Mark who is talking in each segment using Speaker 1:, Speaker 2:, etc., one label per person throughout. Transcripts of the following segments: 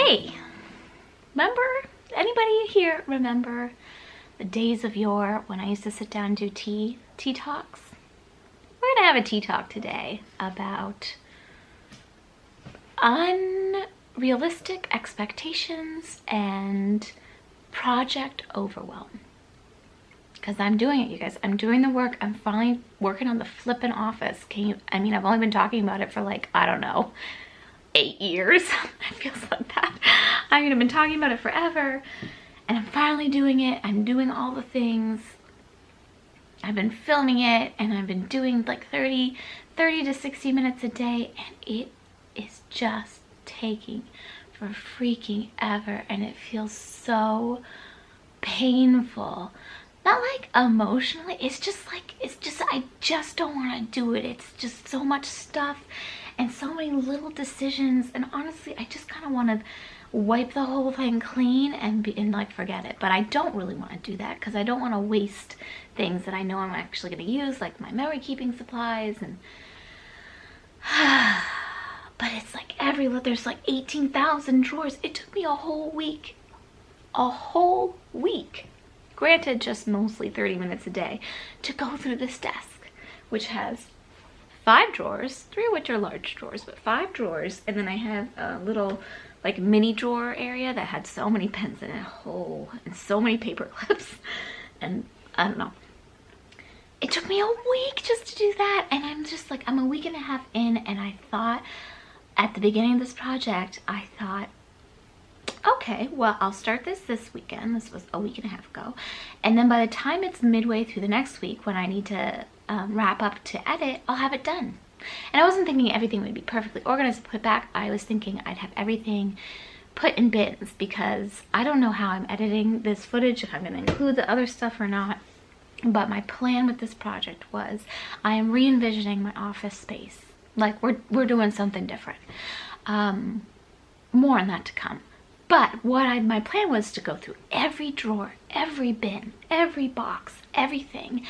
Speaker 1: Hey, remember, anybody here remember the days of yore when I used to sit down and do tea talks? We're gonna have a tea talk today about unrealistic expectations and project overwhelm. Because I'm doing it, you guys. I'm doing the work. I'm finally working on the flippin' office. I've only been talking about it for like, I don't know, 8 years. It feels like that. I've been talking about it forever, and I'm finally doing it. I'm doing all the things. I've been filming it, and I've been doing like 30 to 60 minutes a day, and it is just taking for freaking ever, and it feels so painful. Not like emotionally, I just don't want to do it. It's just so much stuff and so many little decisions, and honestly I just kind of want to wipe the whole thing clean and like forget it. But I don't really want to do that because I don't want to waste things that I know I'm actually going to use, like my memory keeping supplies. And but it's like there's like 18,000 drawers. It took me a whole week, granted just mostly 30 minutes a day, to go through this desk, which has 5 drawers, 3 of which are large drawers, but 5 drawers. And then I have a little like mini drawer area that had so many pens in it, and so many paper clips, and I don't know. It took me a week just to do that, and I'm just like, I'm a week and a half in, and I thought at the beginning of this project, I thought, okay, well, I'll start this weekend. This was a week and a half ago. And then by the time it's midway through the next week, when I need to wrap up to edit, I'll have it done. And I wasn't thinking everything would be perfectly organized and put back. I was thinking I'd have everything put in bins, because I don't know how I'm editing this footage, if I'm going to include the other stuff or not. But my plan with this project was, I am re-envisioning my office space. Like, we're doing something different. More on that to come. But my plan was to go through every drawer, every bin, every box, everything,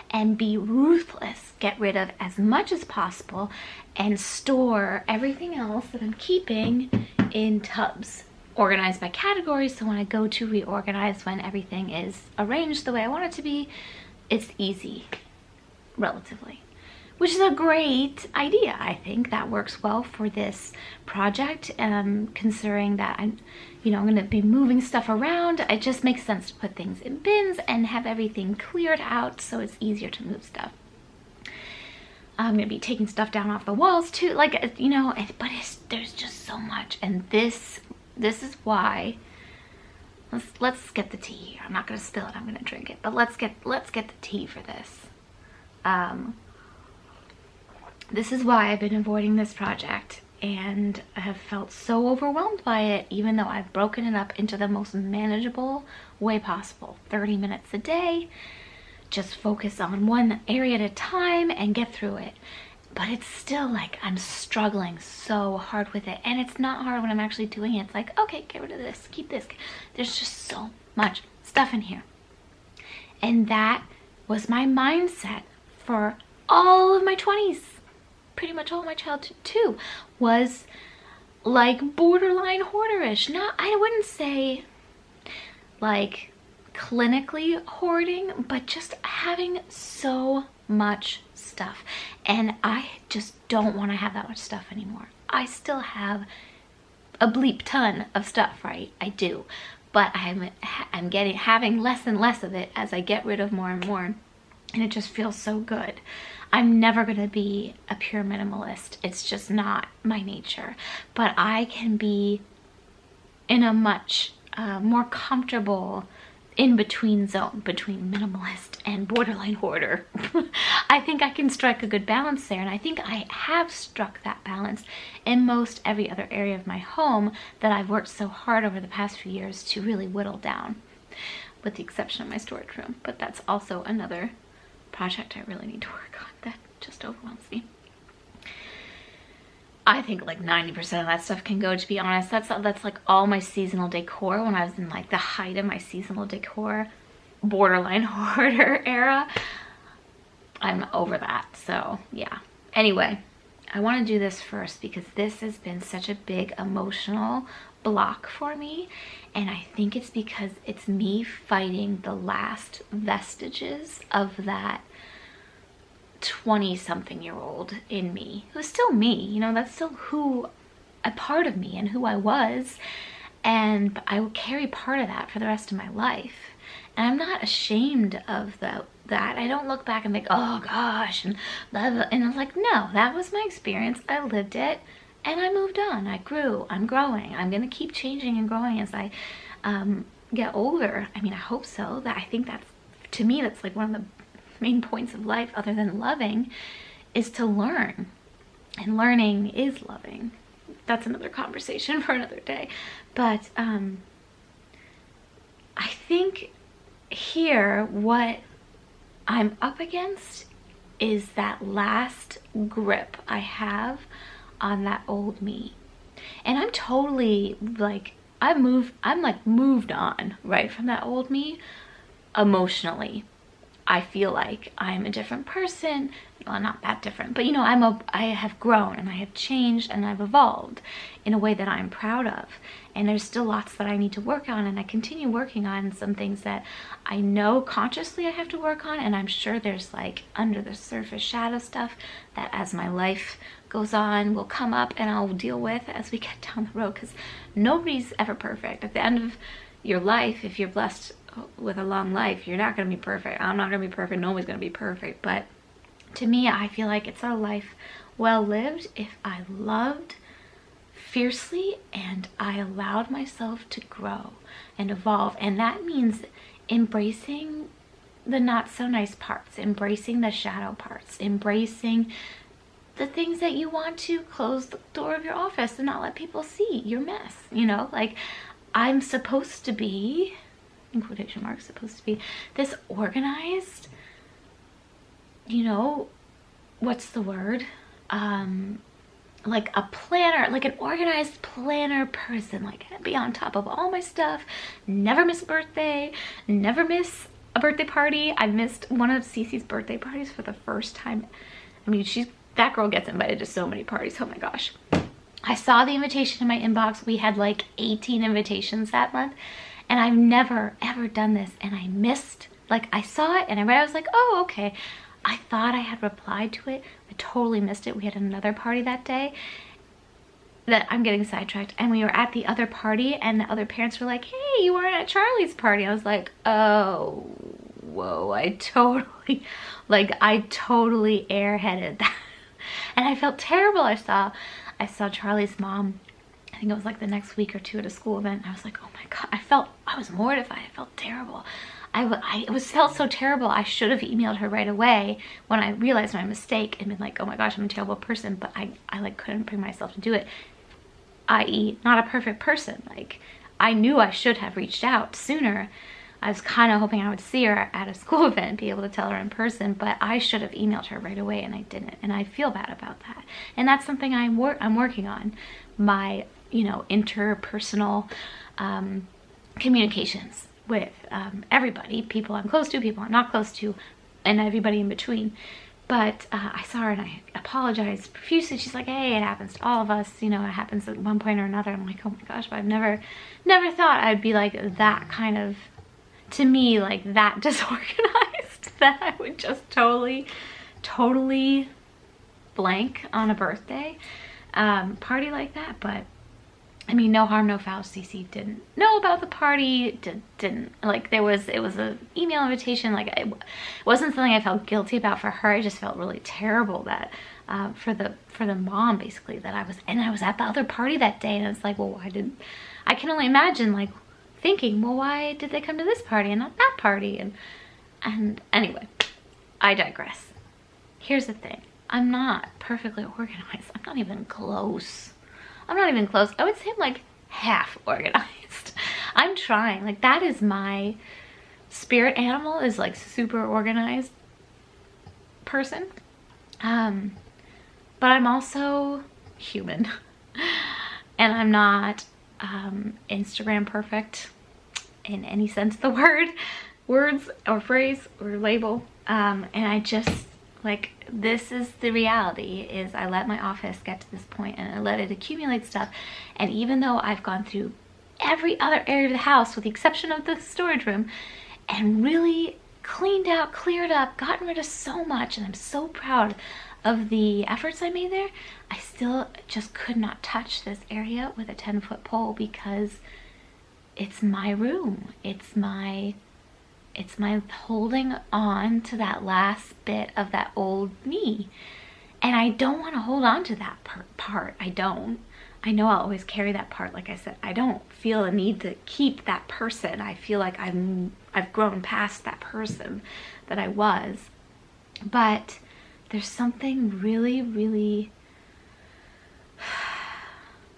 Speaker 1: and be ruthless, get rid of as much as possible, and store everything else that I'm keeping in tubs, organized by categories, so when I go to reorganize, when everything is arranged the way I want it to be, it's easy, relatively. Which is a great idea. I think that works well for this project, considering that I'm going to be moving stuff around. It just makes sense to put things in bins and have everything cleared out so it's easier to move stuff. I'm going to be taking stuff down off the walls too, but there's just so much. And this is why, let's get the tea here. I'm not going to spill it, I'm going to drink it, but let's get the tea for this. This is why I've been avoiding this project, and I have felt so overwhelmed by it, even though I've broken it up into the most manageable way possible. 30 minutes a day, just focus on one area at a time and get through it. But it's still like, I'm struggling so hard with it, and it's not hard when I'm actually doing it. It's like, okay, get rid of this, keep this. There's just so much stuff in here. And that was my mindset for all of my 20s. Pretty much all my childhood too, was like borderline hoarderish. I wouldn't say like clinically hoarding, but just having so much stuff. And I just don't want to have that much stuff anymore. I still have a bleep ton of stuff, right? I do. But I'm having less and less of it as I get rid of more and more. And it just feels so good. I'm never going to be a pure minimalist. It's just not my nature. But I can be in a much more comfortable in-between zone between minimalist and borderline hoarder. I think I can strike a good balance there, and I think I have struck that balance in most every other area of my home that I've worked so hard over the past few years to really whittle down, with the exception of my storage room. But that's also another project I really need to work on. That just overwhelms me. I think like 90% of that stuff can go, to be honest. That's like all my seasonal decor when I was in like the height of my seasonal decor borderline hoarder era. I'm over that, so yeah. Anyway, I want to do this first because this has been such a big emotional block for me, and I think it's because it's me fighting the last vestiges of that 20-something-year-old in me, who's still me, you know, that's still who, a part of me and who I was, and I will carry part of that for the rest of my life. And I'm not ashamed of that. I don't look back and think, oh gosh, and blah, blah. And I'm like, no, that was my experience. I lived it and I moved on. I grew, I'm growing. I'm gonna keep changing and growing as I get older. I mean, I hope so. That I think that's, to me, that's like one of the main points of life, other than loving, is to learn. And learning is loving. That's another conversation for another day. But I think here what I'm up against is that last grip I have on that old me. And I'm totally like, I'm like moved on, right, from that old me emotionally. I feel like I'm a different person. Well, not that different, but you know, I have grown and I have changed and I've evolved in a way that I'm proud of. And there's still lots that I need to work on, and I continue working on some things that I know consciously I have to work on, and I'm sure there's like under the surface shadow stuff that as my life goes on will come up and I'll deal with as we get down the road, because nobody's ever perfect. At the end of your life, if you're blessed with a long life, you're not going to be perfect. I'm not going to be perfect. Nobody's going to be perfect. But to me, I feel like it's a life well lived if I loved fiercely and I allowed myself to grow and evolve. And that means embracing the not so nice parts, embracing the shadow parts, embracing the things that you want to close the door of your office and not let people see your mess. You know, like, I'm supposed to be, in quotation marks, supposed to be this organized, you know, what's the word? Like a planner, like an organized planner person, like be on top of all my stuff, never miss a birthday, never miss a birthday party. I missed one of Cece's birthday parties for the first time. I mean, that girl gets invited to so many parties. Oh my gosh. I saw the invitation in my inbox. We had like 18 invitations that month, and I've never ever done this, and I missed, like, I saw it and I read it, I was like, oh, okay. I thought I had replied to it. I totally missed it. We had another party that day that I'm getting sidetracked, and we were at the other party and the other parents were like, hey, you weren't at Charlie's party. I was like, oh, whoa, I totally airheaded that. And I felt terrible. I saw Charlie's mom, I think it was like the next week or two at a school event. I was like, oh my God, I was mortified. I felt terrible. It felt so terrible. I should have emailed her right away when I realized my mistake and been like, oh my gosh, I'm a terrible person. But I like couldn't bring myself to do it. I.e., not a perfect person. Like, I knew I should have reached out sooner. I was kind of hoping I would see her at a school event and be able to tell her in person, but I should have emailed her right away and I didn't. And I feel bad about that. And that's something I'm working on. My, you know, interpersonal communications with everybody, people I'm close to, people I'm not close to, and everybody in between. But I saw her and I apologized profusely. She's like, hey, it happens to all of us, you know, it happens at one point or another. I'm like, oh my gosh, but I've never thought I'd be like that kind of, to me, like that disorganized, that I would just totally blank on a birthday party like that. But I mean, no harm, no foul. Cece didn't know about the party, didn't, like, it was an email invitation. Like, it wasn't something I felt guilty about for her. I just felt really terrible that, for the mom, basically, that I was at the other party that day. And it's like, well, I can only imagine, like, thinking, well, why did they come to this party and not that party? And anyway, I digress. Here's the thing. I'm not perfectly organized. I'm not even close. I would say I'm like half organized. I'm trying. Like, that is my spirit animal, is like super organized person. But I'm also human. And I'm not Instagram perfect in any sense of the word, words or phrase or label. And I just, Like, this is the reality, is I let my office get to this point and I let it accumulate stuff. And even though I've gone through every other area of the house with the exception of the storage room and really cleaned out, cleared up, gotten rid of so much, and I'm so proud of the efforts I made there, I still just could not touch this area with a 10-foot pole because it's my room. It's my holding on to that last bit of that old me. And I don't want to hold on to that part. I don't. I know I'll always carry that part. Like I said, I don't feel a need to keep that person. I feel like I've grown past that person that I was. But there's something really, really,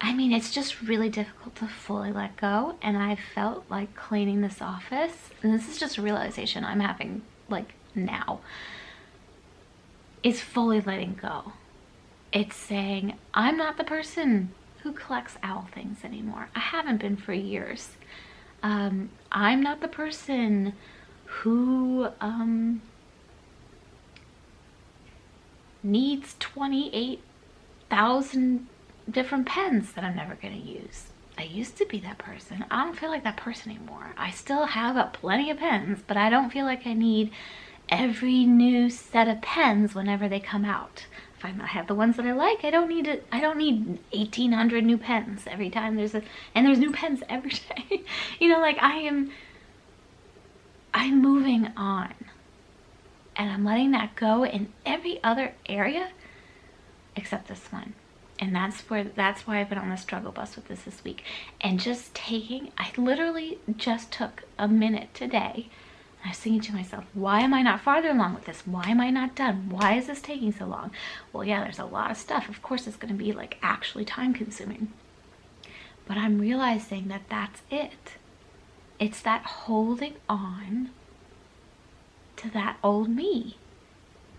Speaker 1: I mean, it's just really difficult to fully let go. And I felt like cleaning this office, and this is just a realization I'm having like now, is fully letting go. It's saying, I'm not the person who collects owl things anymore. I haven't been for years. I'm not the person who needs 28,000 different pens that I'm never going to use. I used to be that person. I don't feel like that person anymore. I still have plenty of pens, but I don't feel like I need every new set of pens whenever they come out. If I have the ones that I like, I don't need 1,800 new pens every time there's new pens every day. You know, like I'm moving on, and I'm letting that go in every other area except this one. And that's why I've been on the struggle bus with this week. And I literally just took a minute today. I was thinking to myself, why am I not farther along with this? Why am I not done? Why is this taking so long? Well, yeah, there's a lot of stuff. Of course, it's going to be like actually time consuming. But I'm realizing that that's it. It's that holding on to that old me.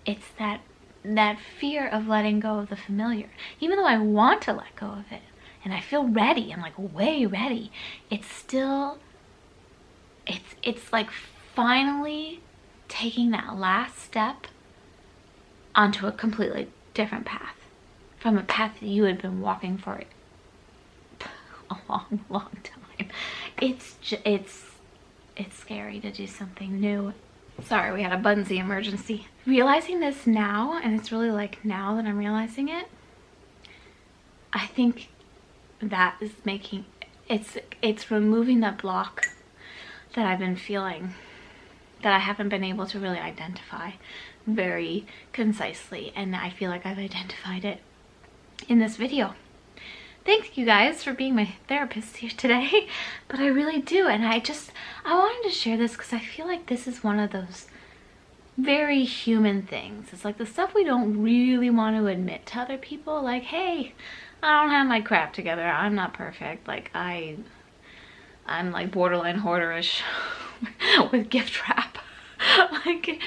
Speaker 1: It's that fear of letting go of the familiar. Even though I want to let go of it and I feel ready, I'm like way ready, it's still, it's like finally taking that last step onto a completely different path, from a path that you had been walking for a long, long time. It's scary to do something new. Sorry, we had a Bunzy emergency. Realizing this now, and it's really like now that I'm realizing it, I think that is making, it's removing that block that I've been feeling, that I haven't been able to really identify very concisely, and I feel like I've identified it in this video. Thank you guys for being my therapist here today, but I really do, and I wanted to share this because I feel like this is one of those very human things. It's like the stuff we don't really want to admit to other people, like, hey, I don't have my crap together, I'm not perfect, like I'm like borderline hoarderish with gift wrap, like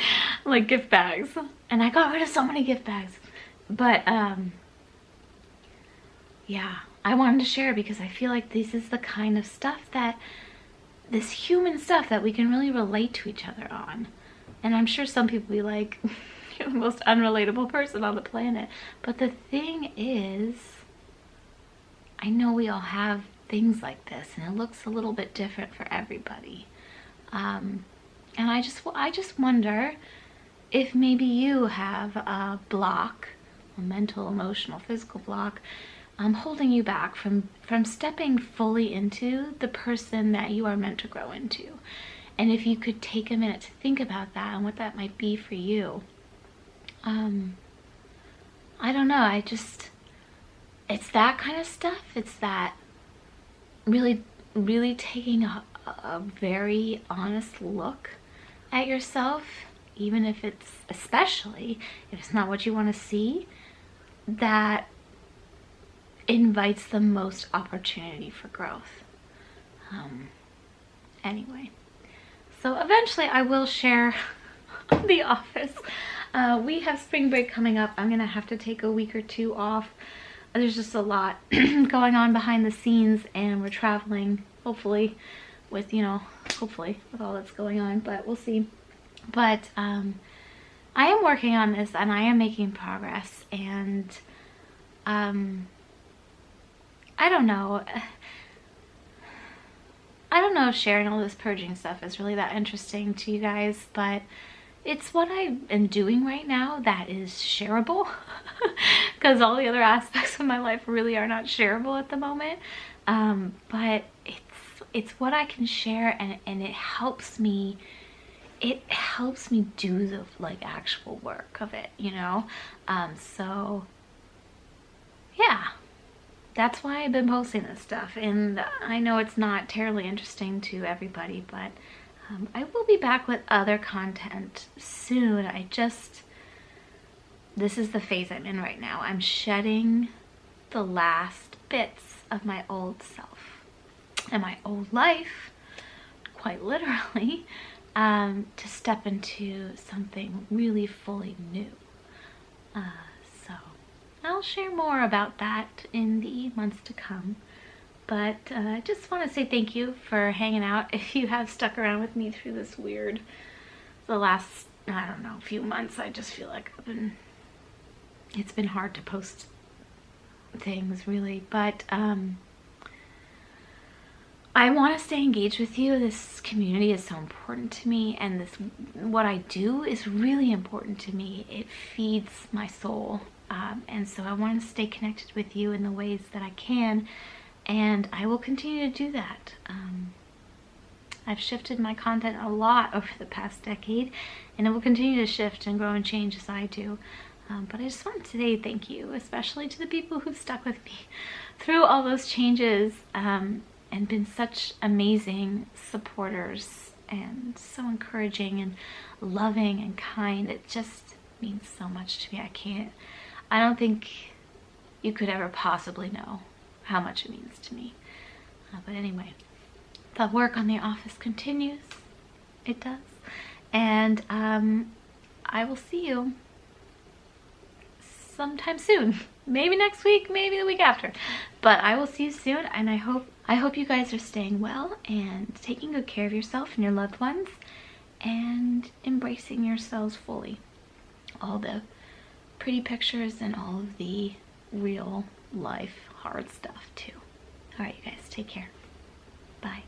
Speaker 1: gift bags, and I got rid of so many gift bags. But yeah, I wanted to share because I feel like this is the kind of stuff this human stuff that we can really relate to each other on. And I'm sure some people be like, you're the most unrelatable person on the planet. But the thing is, I know we all have things like this, and it looks a little bit different for everybody. And I just wonder if maybe you have a block, a mental, emotional, physical block, holding you back from stepping fully into the person that you are meant to grow into. And if you could take a minute to think about that and what that might be for you. I don't know, it's that kind of stuff. It's that really, really taking a very honest look at yourself, even if especially if it's not what you want to see, that invites the most opportunity for growth. Anyway, so eventually I will share the office. We have spring break coming up. I'm gonna have to take a week or two off. There's just a lot going on behind the scenes, and we're traveling, hopefully with all that's going on, but we'll see. But I am working on this and I am making progress, and I don't know. I don't know if sharing all this purging stuff is really that interesting to you guys, but it's what I am doing right now that is shareable, because all the other aspects of my life really are not shareable at the moment. But it's what I can share, and it helps me. It helps me do the like actual work of it, you know. So yeah, that's why I've been posting this stuff, and I know it's not terribly interesting to everybody, but I will be back with other content soon. This is the phase I'm in right now. I'm shedding the last bits of my old self and my old life, quite literally, to step into something really fully new. So I'll share more about that in the months to come. But I just want to say thank you for hanging out. If you have stuck around with me through this the last, I don't know, few months, I just feel like it's been hard to post things really. But I want to stay engaged with you. This community is so important to me, and what I do is really important to me. It feeds my soul, and so I want to stay connected with you in the ways that I can, and I will continue to do that. I've shifted my content a lot over the past decade, and it will continue to shift and grow and change as I do. But I just wanted to say thank you, especially to the people who've stuck with me through all those changes, and been such amazing supporters and so encouraging and loving and kind. It just means so much to me. I don't think you could ever possibly know how much it means to me. But anyway, the work on the office continues. It does. And I will see you sometime soon. Maybe next week, maybe the week after. But I will see you soon, and I hope you guys are staying well and taking good care of yourself and your loved ones and embracing yourselves fully. All the pretty pictures and all of the real life hard stuff too. All right, you guys, take care. Bye.